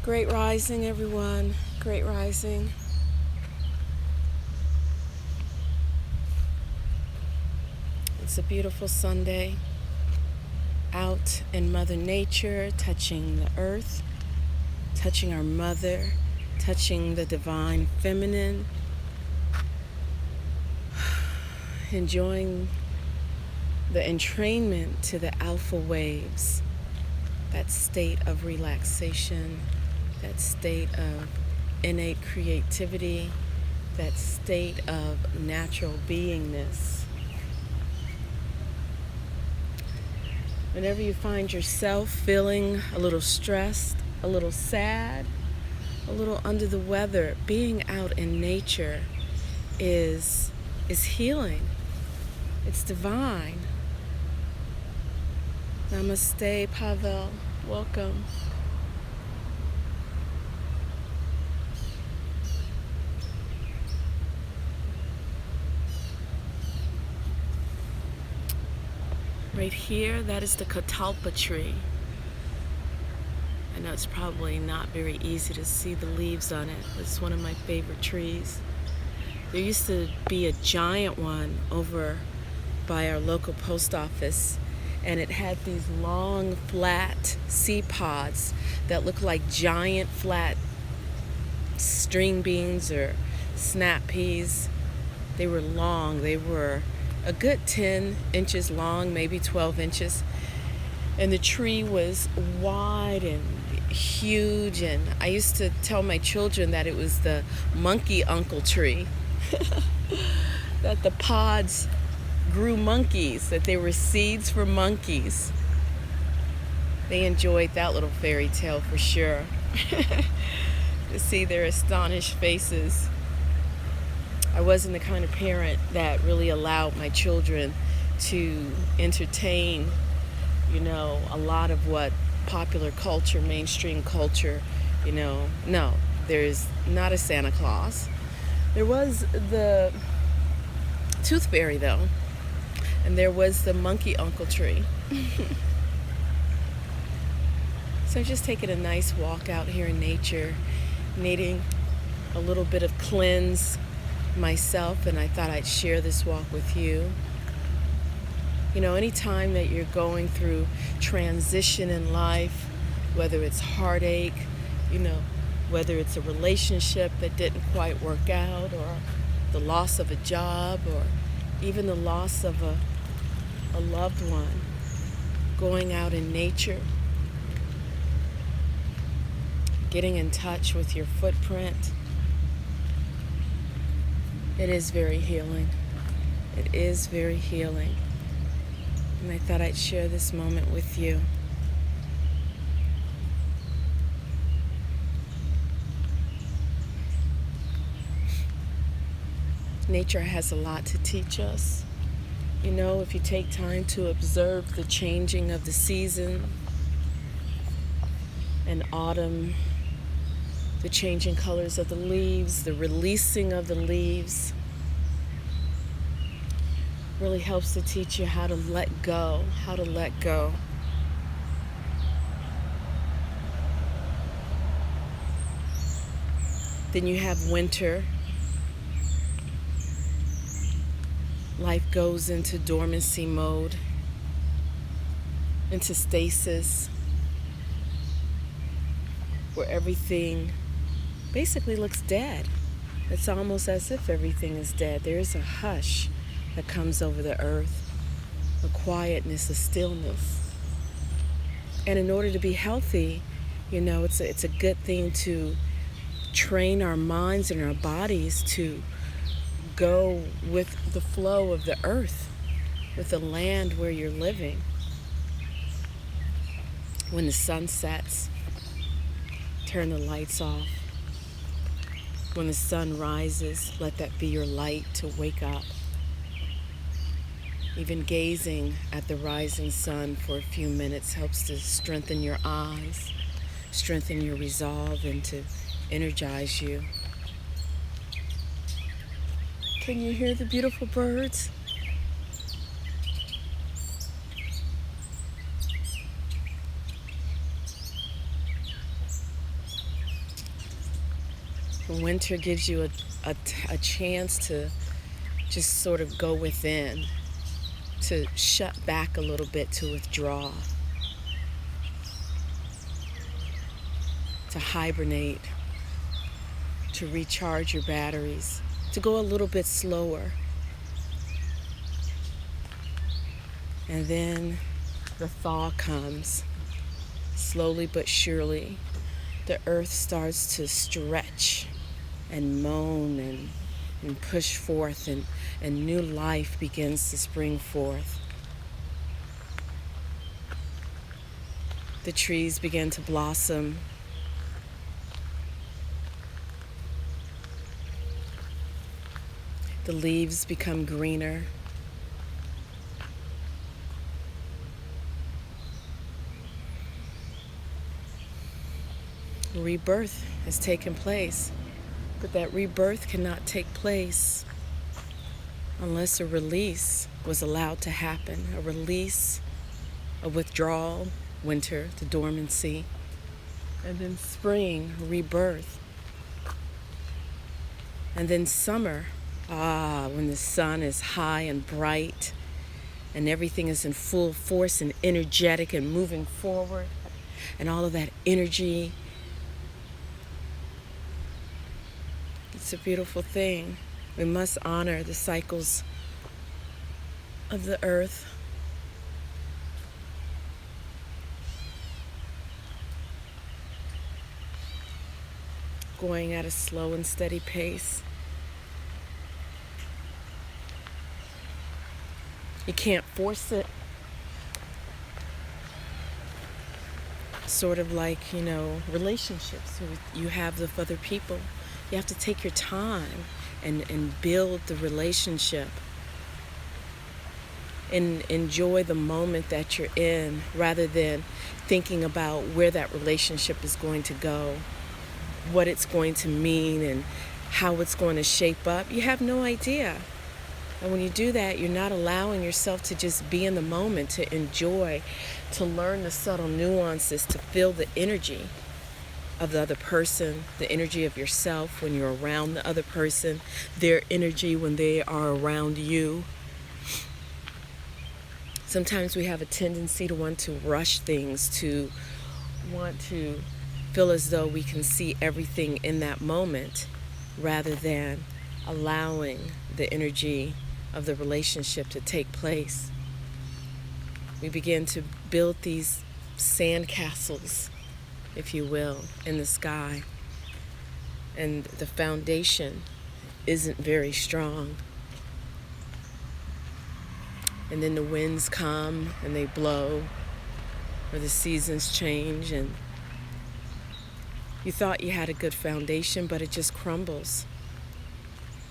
Great rising, everyone. Great rising. It's a beautiful Sunday out in Mother Nature, touching the earth, touching our mother, touching the divine feminine, enjoying the entrainment to the alpha waves, that state of relaxation, that state of innate creativity, that state of natural beingness. Whenever you find yourself feeling a little stressed, a little sad, a little under the weather, being out in nature is healing. It's divine. Namaste, Pavel. Welcome. Right here, that is the catalpa tree. I know it's probably not very easy to see the leaves on it, but it's one of my favorite trees. There used to be a giant one over by our local post office, and it had these long, flat seed pods that looked like giant, flat string beans or snap peas. They were long. They were a good 10 inches long, maybe 12 inches. And the tree was wide and huge. And I used to tell my children that it was the monkey uncle tree. That the pods grew monkeys, that they were seeds for monkeys. They enjoyed that little fairy tale for sure. To see their astonished faces. I wasn't the kind of parent that really allowed my children to entertain, a lot of what popular culture, mainstream culture, No, there's not a Santa Claus. There was the tooth fairy, though, and there was the monkey uncle tree. So I'm just taking a nice walk out here in nature, needing a little bit of cleanse myself, and I thought I'd share this walk with you. Anytime that you're going through transition in life, whether it's heartache, whether it's a relationship that didn't quite work out, or the loss of a job, or even the loss of a loved one, going out in nature, getting in touch with your footprint, it is very healing. It is very healing. And I thought I'd share this moment with you. Nature has a lot to teach us. If you take time to observe the changing of the season, and autumn, the changing colors of the leaves, the releasing of the leaves, really helps to teach you how to let go, Then you have winter. Life goes into dormancy mode, into stasis, where everything basically looks dead. It's almost as if everything is dead. There is a hush that comes over the earth, a quietness, a stillness. And in order to be healthy, it's a good thing to train our minds and our bodies to go with the flow of the earth, with the land where you're living. When the sun sets, turn the lights off. When the sun rises, let that be your light to wake up. Even gazing at the rising sun for a few minutes helps to strengthen your eyes, strengthen your resolve, and to energize you. Can you hear the beautiful birds? Winter gives you a chance to just sort of go within, to shut back a little bit, to withdraw, to hibernate, to recharge your batteries, to go a little bit slower. And then the thaw comes, slowly but surely. The earth starts to stretch and moan and push forth, and new life begins to spring forth. The trees begin to blossom. The leaves become greener. Rebirth has taken place, but that rebirth cannot take place unless a release was allowed to happen, a release, a withdrawal, winter, the dormancy, and then spring, rebirth, and then summer, when the sun is high and bright and everything is in full force and energetic and moving forward, and all of that energy. It's a beautiful thing. We must honor the cycles of the earth. Going at a slow and steady pace. You can't force it. Sort of like, relationships you have with other people. You have to take your time and build the relationship and enjoy the moment that you're in, rather than thinking about where that relationship is going to go, what it's going to mean, and how it's going to shape up. You have no idea. And when you do that, you're not allowing yourself to just be in the moment, to enjoy, to learn the subtle nuances, to feel the energy of the other person, the energy of yourself when you're around the other person, their energy when they are around you. Sometimes we have a tendency to want to rush things, to want to feel as though we can see everything in that moment, rather than allowing the energy of the relationship to take place. We begin to build these sand castles, if you will, in the sky, and the foundation isn't very strong. And then the winds come and they blow, or the seasons change, and you thought you had a good foundation, but it just crumbles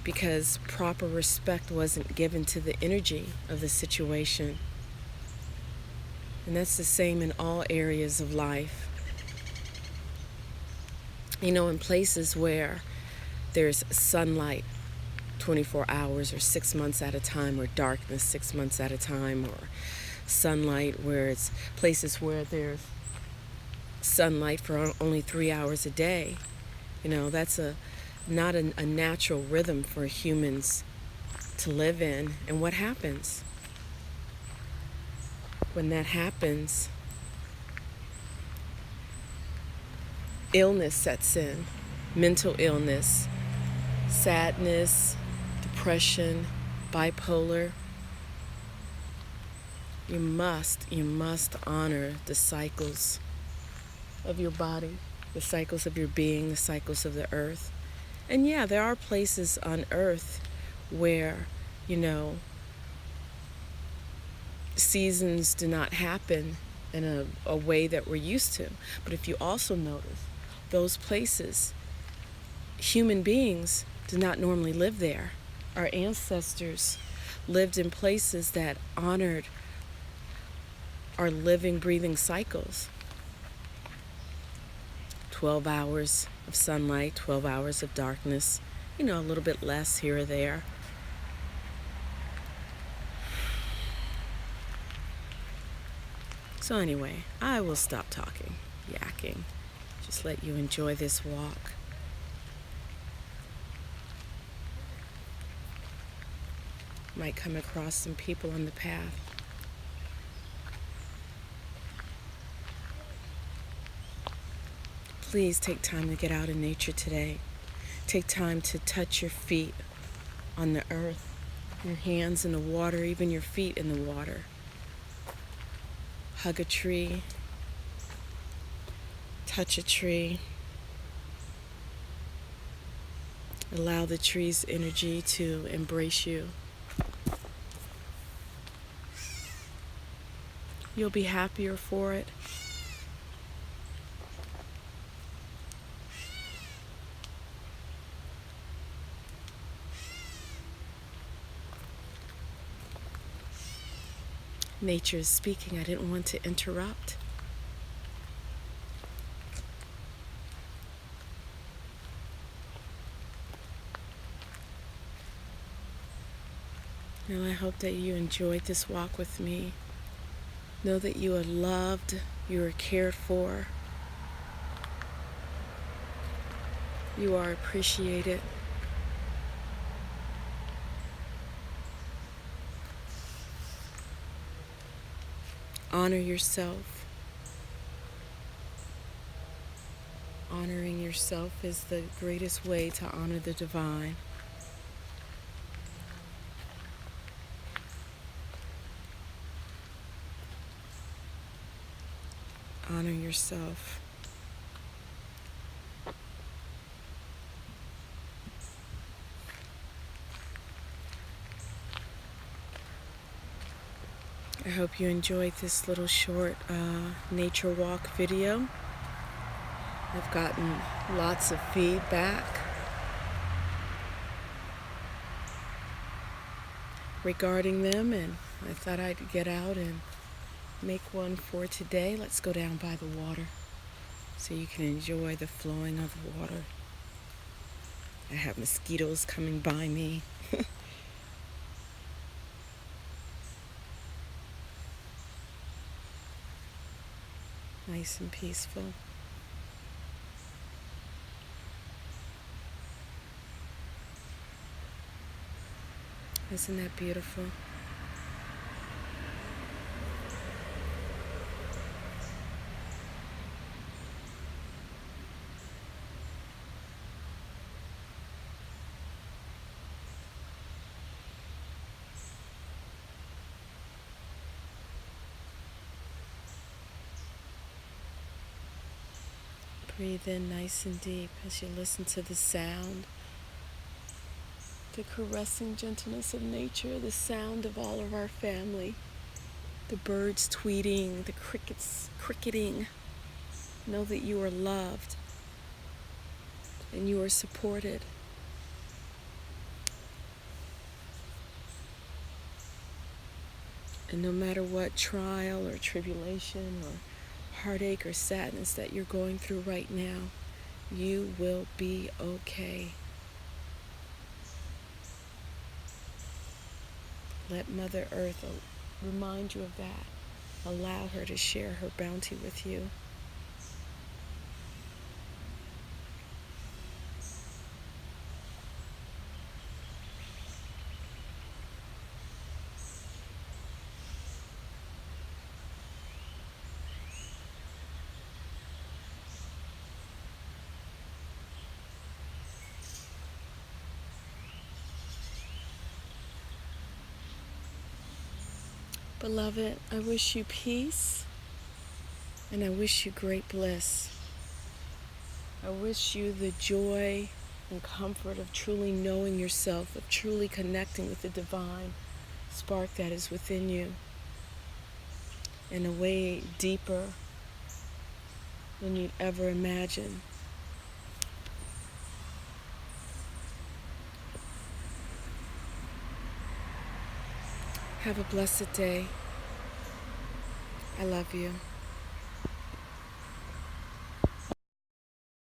because proper respect wasn't given to the energy of the situation. And that's the same in all areas of life. In places where there's sunlight 24 hours or 6 months at a time, or darkness 6 months at a time, or sunlight where it's places where there's sunlight for only 3 hours a day. That's not a natural rhythm for humans to live in. And what happens? When that happens, illness sets in, mental illness, sadness, depression, bipolar. You must honor the cycles of your body, the cycles of your being, the cycles of the earth. And yeah, there are places on earth where, seasons do not happen in a way that we're used to. But if you also notice, those places, human beings do not normally live there. Our ancestors lived in places that honored our living, breathing cycles. 12 hours of sunlight, 12 hours of darkness, a little bit less here or there. So anyway, I will stop talking, yakking. Just let you enjoy this walk. might come across some people on the path. Please take time to get out in nature today. Take time to touch your feet on the earth, your hands in the water, even your feet in the water. Hug a tree, touch a tree. Allow the tree's energy to embrace you. You'll be happier for it. Nature is speaking. I didn't want to interrupt. And I hope that you enjoyed this walk with me. Know that you are loved, you are cared for, you are appreciated. Honor yourself. Honoring yourself is the greatest way to honor the divine. Honor yourself. I hope you enjoyed this little short nature walk video. I've gotten lots of feedback regarding them, and I thought I'd get out and make one for today. Let's go down by the water so you can enjoy the flowing of the water. I have mosquitoes coming by me. Nice and peaceful. Isn't that beautiful? Breathe in nice and deep as you listen to the sound, the caressing gentleness of nature, the sound of all of our family, the birds tweeting, the crickets cricketing. Know that you are loved and you are supported. And no matter what trial or tribulation or heartache or sadness that you're going through right now, you will be okay. Let Mother Earth remind you of that. Allow her to share her bounty with you. Beloved, I wish you peace, and I wish you great bliss. I wish you the joy and comfort of truly knowing yourself, of truly connecting with the divine spark that is within you in a way deeper than you'd ever imagine. Have a blessed day. I love you.